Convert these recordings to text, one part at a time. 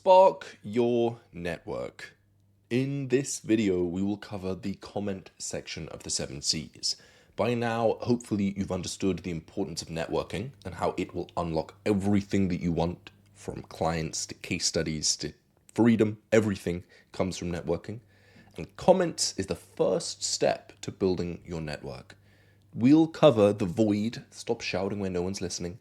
Spark your network. In this video, we will cover the comment section of the 7 C's. By now, hopefully you've understood the importance of networking and how it will unlock everything that you want, from clients to case studies to freedom. Everything comes from networking. And comments is the first step to building your network. We'll cover the void, stop shouting when no one's listening,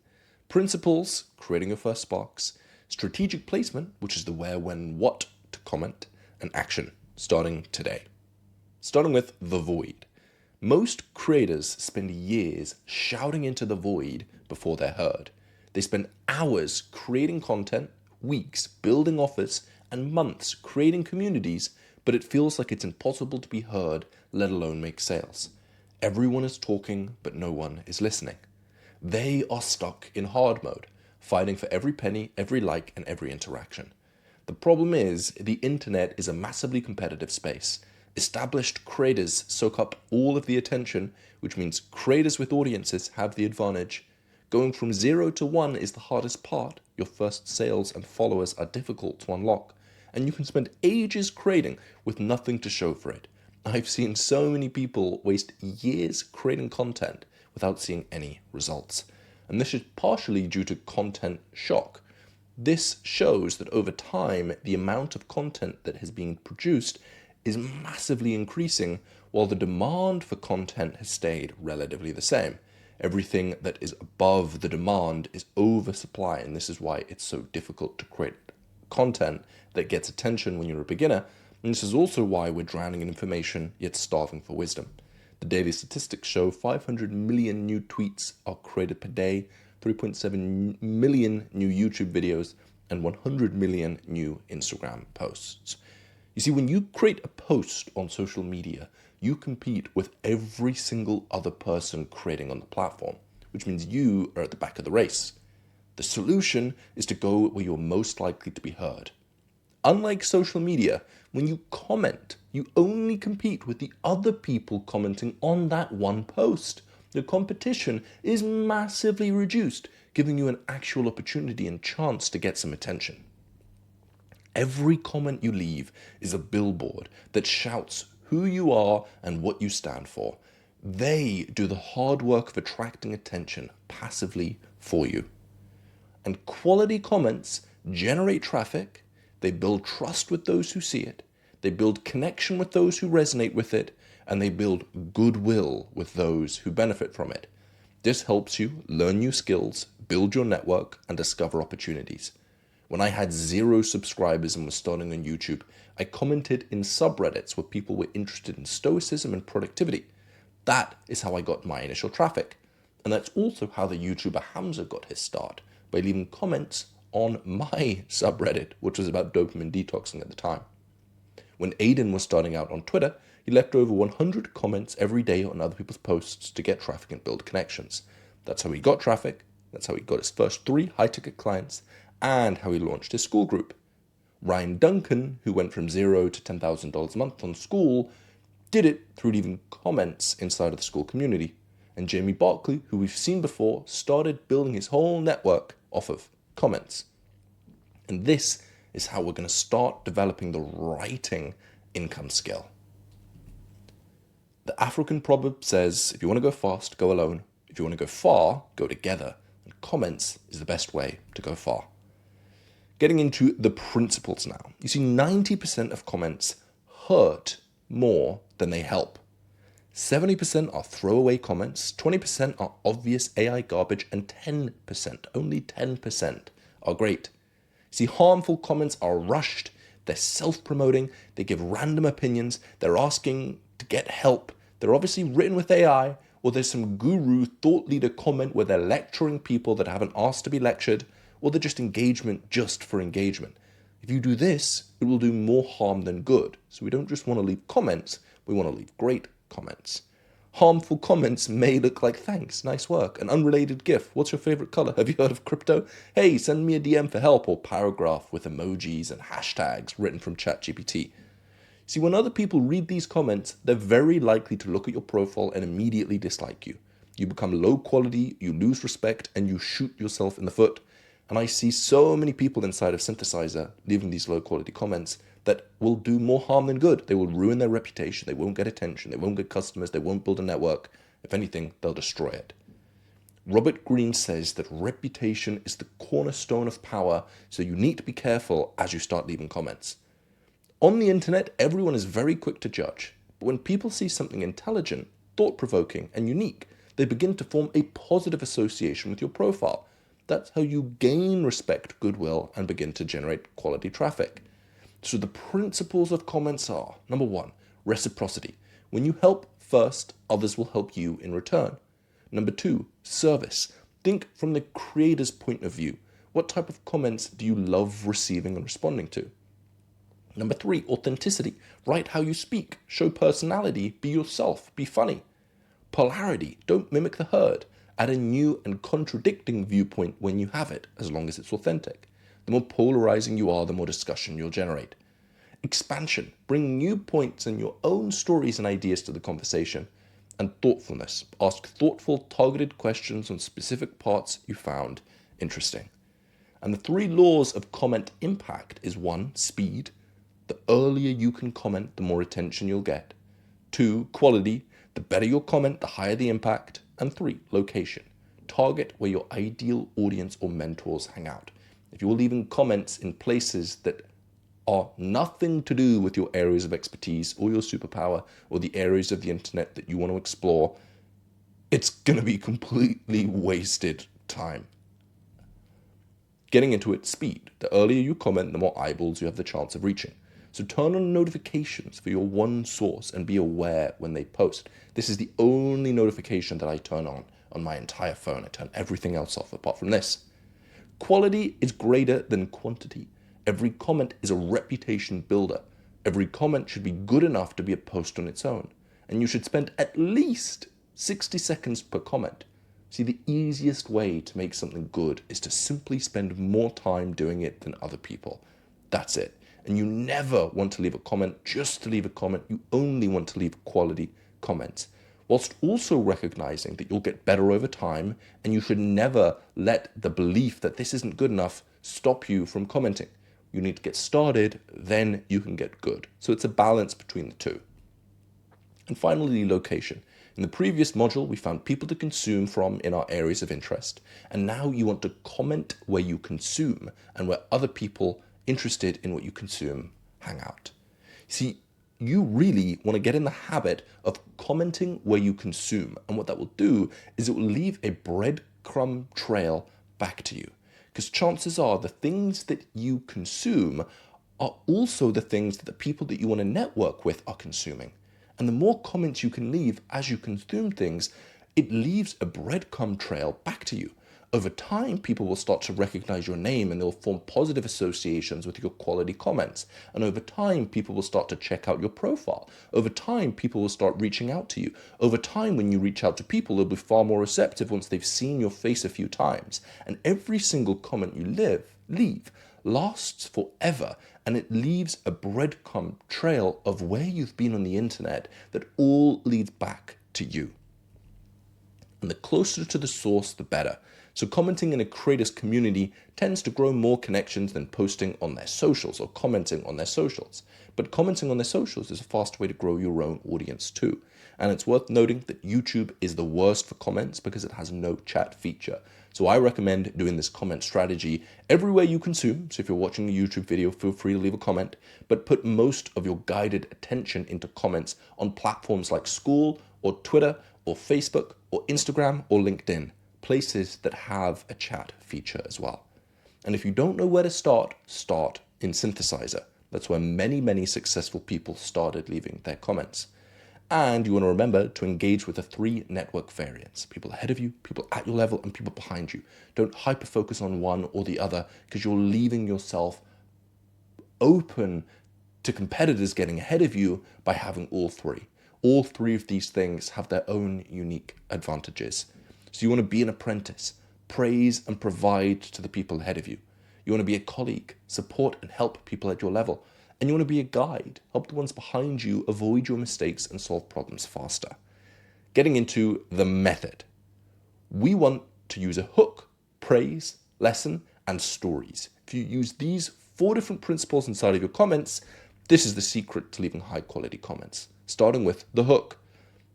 principles, creating your first sparks, strategic placement, which is the where, when, what to comment, and action, starting today. Starting with the void. Most creators spend years shouting into the void before they're heard. They spend hours creating content, weeks building offers, and months creating communities, but it feels like it's impossible to be heard, let alone make sales. Everyone is talking, but no one is listening. They are stuck in hard mode, fighting for every penny, every like, and every interaction. The problem is, the internet is a massively competitive space. Established creators soak up all of the attention, which means creators with audiences have the advantage. Going from 0 to 1 is the hardest part. Your first sales and followers are difficult to unlock, and you can spend ages creating with nothing to show for it. I've seen so many people waste years creating content without seeing any results. And this is partially due to content shock. This shows that over time, the amount of content that has been produced is massively increasing, while the demand for content has stayed relatively the same. Everything that is above the demand is oversupply, and this is why it's so difficult to create content that gets attention when you're a beginner. And this is also why we're drowning in information, yet starving for wisdom. The daily statistics show 500 million new tweets are created per day, 3.7 million new YouTube videos, and 100 million new Instagram posts. You see, when you create a post on social media, you compete with every single other person creating on the platform, which means you are at the back of the race. The solution is to go where you're most likely to be heard. Unlike social media, when you comment, you only compete with the other people commenting on that one post. The competition is massively reduced, giving you an actual opportunity and chance to get some attention. Every comment you leave is a billboard that shouts who you are and what you stand for. They do the hard work of attracting attention passively for you. And quality comments generate traffic. They build trust with those who see it, they build connection with those who resonate with it, and they build goodwill with those who benefit from it. This helps you learn new skills, build your network, and discover opportunities. When I had 0 subscribers and was starting on YouTube, I commented in subreddits where people were interested in stoicism and productivity. That is how I got my initial traffic. And that's also how the YouTuber Hamza got his start, by leaving comments on my subreddit, which was about dopamine detoxing at the time. When Aiden was starting out on Twitter, he left over 100 comments every day on other people's posts to get traffic and build connections. That's how he got traffic, that's how he got his first 3 high-ticket clients, and how he launched his school group. Ryan Duncan, who went from 0 to $10,000 a month on school, did it through leaving comments inside of the school community. And Jamie Barkley, who we've seen before, started building his whole network off of comments. And this is how we're going to start developing the writing income skill. The African proverb says, if you want to go fast, go alone. If you want to go far, go together. And comments is the best way to go far. Getting into the principles now. You see, 90% of comments hurt more than they help. 70% are throwaway comments, 20% are obvious AI garbage, and 10%, only 10%, are great. See, harmful comments are rushed, they're self-promoting, they give random opinions, they're asking to get help, they're obviously written with AI, or there's some guru thought leader comment where they're lecturing people that haven't asked to be lectured, or they're just engagement just for engagement. If you do this, it will do more harm than good. So we don't just want to leave comments, we want to leave great comments. Harmful comments may look like thanks, nice work, an unrelated GIF, what's your favorite color, have you heard of crypto, hey, send me a DM for help, or paragraph with emojis and hashtags written from ChatGPT. See, when other people read these comments, they're very likely to look at your profile and immediately dislike you. You become low quality, you lose respect, and you shoot yourself in the foot. And I see so many people inside of Synthesizer leaving these low quality comments that will do more harm than good. They will ruin their reputation. They won't get attention. They won't get customers. They won't build a network. If anything, they'll destroy it. Robert Greene says that reputation is the cornerstone of power, so you need to be careful as you start leaving comments. On the internet, everyone is very quick to judge, but when people see something intelligent, thought-provoking, and unique, they begin to form a positive association with your profile. That's how you gain respect, goodwill, and begin to generate quality traffic. So the principles of comments are, number one, reciprocity. When you help first, others will help you in return. Number two, service. Think from the creator's point of view. What type of comments do you love receiving and responding to? Number three, authenticity. Write how you speak. Show personality. Be yourself. Be funny. Polarity. Don't mimic the herd. Add a new and contradicting viewpoint when you have it, as long as it's authentic. The more polarizing you are, the more discussion you'll generate. Expansion. Bring new points and your own stories and ideas to the conversation. And thoughtfulness. Ask thoughtful, targeted questions on specific parts you found interesting. And the three laws of comment impact is 1, speed. The earlier you can comment, the more attention you'll get. 2, quality. The better your comment, the higher the impact. And 3, location. Target where your ideal audience or mentors hang out. If you're leaving comments in places that are nothing to do with your areas of expertise or your superpower or the areas of the internet that you want to explore, it's going to be completely wasted time. Getting into it, speed. The earlier you comment, the more eyeballs you have the chance of reaching. So turn on notifications for your one source and be aware when they post. This is the only notification that I turn on my entire phone. I turn everything else off apart from this. Quality is greater than quantity. Every comment is a reputation builder. Every comment should be good enough to be a post on its own. And you should spend at least 60 seconds per comment. See, the easiest way to make something good is to simply spend more time doing it than other people. That's it. And you never want to leave a comment just to leave a comment. You only want to leave quality comments, whilst also recognizing that you'll get better over time, and you should never let the belief that this isn't good enough stop you from commenting. You need to get started, then you can get good. So it's a balance between the two. And finally, location. In the previous module, we found people to consume from in our areas of interest. And now you want to comment where you consume and where other people interested in what you consume hang out. See, you really want to get in the habit of commenting where you consume. And what that will do is it will leave a breadcrumb trail back to you. Because chances are the things that you consume are also the things that the people that you want to network with are consuming. And the more comments you can leave as you consume things, it leaves a breadcrumb trail back to you. Over time, people will start to recognize your name and they'll form positive associations with your quality comments. And over time, people will start to check out your profile. Over time, people will start reaching out to you. Over time, when you reach out to people, they'll be far more receptive once they've seen your face a few times. And every single comment you leave lasts forever. And it leaves a breadcrumb trail of where you've been on the internet that all leads back to you. And the closer to the source, the better. So commenting in a creator's community tends to grow more connections than posting on their socials or commenting on their socials. But commenting on their socials is a fast way to grow your own audience too. And it's worth noting that YouTube is the worst for comments because it has no chat feature. So I recommend doing this comment strategy everywhere you consume. So if you're watching a YouTube video, feel free to leave a comment, but put most of your guided attention into comments on platforms like School or Twitter or Facebook or Instagram or LinkedIn. Places that have a chat feature as well. And if you don't know where to start in Synthesizer. That's where many successful people started leaving their comments. And you want to remember to engage with the 3 network variants: people ahead of you, people at your level, and people behind you. Don't hyper-focus on one or the other because you're leaving yourself open to competitors getting ahead of you by having all 3. All 3 of these things have their own unique advantages. So you want to be an apprentice, praise and provide to the people ahead of you. You want to be a colleague, support and help people at your level. And you want to be a guide, help the ones behind you avoid your mistakes and solve problems faster. Getting into the method. We want to use a hook, praise, lesson, and stories. If you use these 4 different principles inside of your comments, this is the secret to leaving high quality comments, starting with the hook.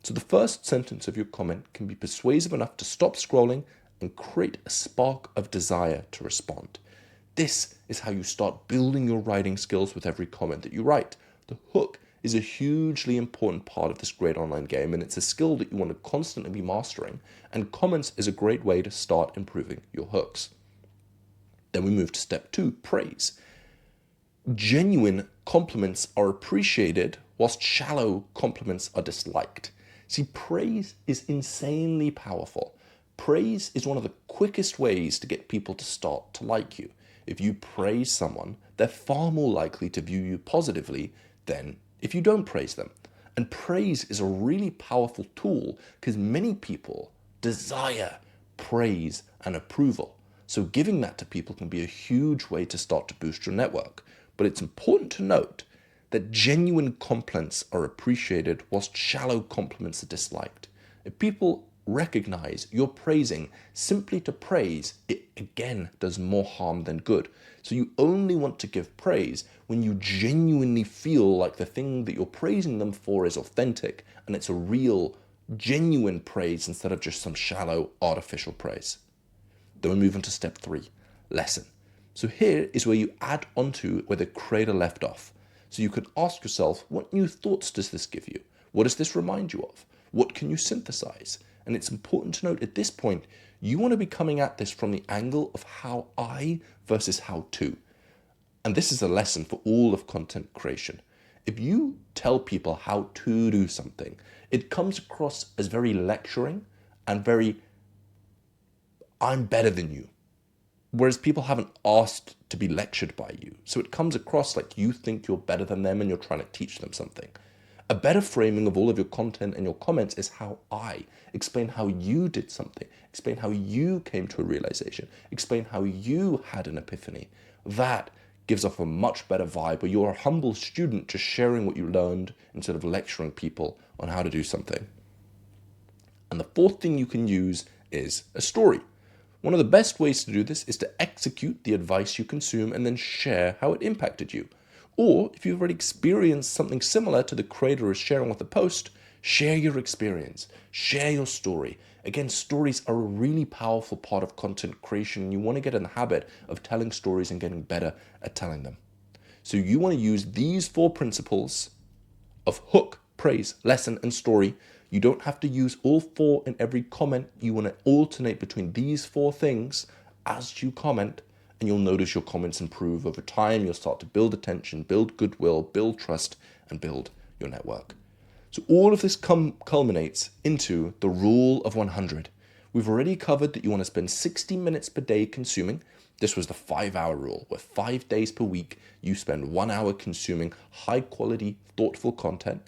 So the first sentence of your comment can be persuasive enough to stop scrolling and create a spark of desire to respond. This is how you start building your writing skills with every comment that you write. The hook is a hugely important part of this great online game, and it's a skill that you want to constantly be mastering, and comments is a great way to start improving your hooks. Then we move to step 2, praise. Genuine compliments are appreciated whilst shallow compliments are disliked. See, praise is insanely powerful. Praise is one of the quickest ways to get people to start to like you. If you praise someone, they're far more likely to view you positively than if you don't praise them. And praise is a really powerful tool because many people desire praise and approval. So giving that to people can be a huge way to start to boost your network. But it's important to note that genuine compliments are appreciated whilst shallow compliments are disliked. If people recognize you're praising simply to praise, it again does more harm than good. So you only want to give praise when you genuinely feel like the thing that you're praising them for is authentic and it's a real, genuine praise instead of just some shallow, artificial praise. Then we move on to step 3, lesson. So here is where you add onto where the creator left off. So you can ask yourself, what new thoughts does this give you? What does this remind you of? What can you synthesize? And it's important to note at this point, you want to be coming at this from the angle of how I versus how to. And this is a lesson for all of content creation. If you tell people how to do something, it comes across as very lecturing and very, I'm better than you. Whereas people haven't asked to be lectured by you. So it comes across like you think you're better than them and you're trying to teach them something. A better framing of all of your content and your comments is how I explain how you did something, explain how you came to a realization, explain how you had an epiphany. That gives off a much better vibe where you're a humble student just sharing what you learned instead of lecturing people on how to do something. And the 4th thing you can use is a story. One of the best ways to do this is to execute the advice you consume and then share how it impacted you. Or if you've already experienced something similar to the creator is sharing with the post, share your experience, share your story. Again, stories are a really powerful part of content creation, and you want to get in the habit of telling stories and getting better at telling them. So you want to use these 4 principles of hook, praise, lesson, and story. You don't have to use all 4 in every comment. You want to alternate between these 4 things as you comment, and you'll notice your comments improve over time. You'll start to build attention, build goodwill, build trust, and build your network. So all of this culminates into the rule of 100. We've already covered that you want to spend 60 minutes per day consuming. This was the 5-hour rule, where 5 days per week, you spend 1 hour consuming high quality, thoughtful content.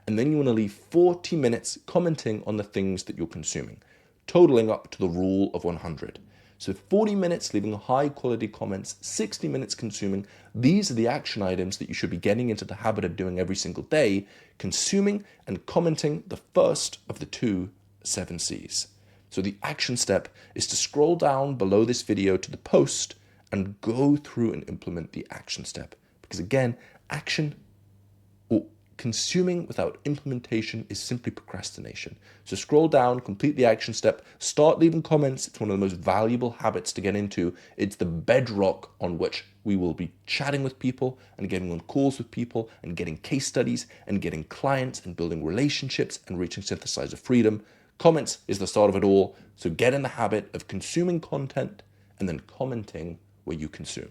And then you want to leave 40 minutes commenting on the things that you're consuming, totaling up to the rule of 100. So 40 minutes leaving high quality comments, 60 minutes consuming. These are the action items that you should be getting into the habit of doing every single day, consuming and commenting the first of the 2 7 C's. So the action step is to scroll down below this video to the post and go through and implement the action step. Because again, action or consuming without implementation is simply procrastination. So scroll down, complete the action step, start leaving comments. It's one of the most valuable habits to get into. It's the bedrock on which we will be chatting with people and getting on calls with people and getting case studies and getting clients and building relationships and reaching synthesizer freedom. Comments is the start of it all. So get in the habit of consuming content and then commenting where you consume.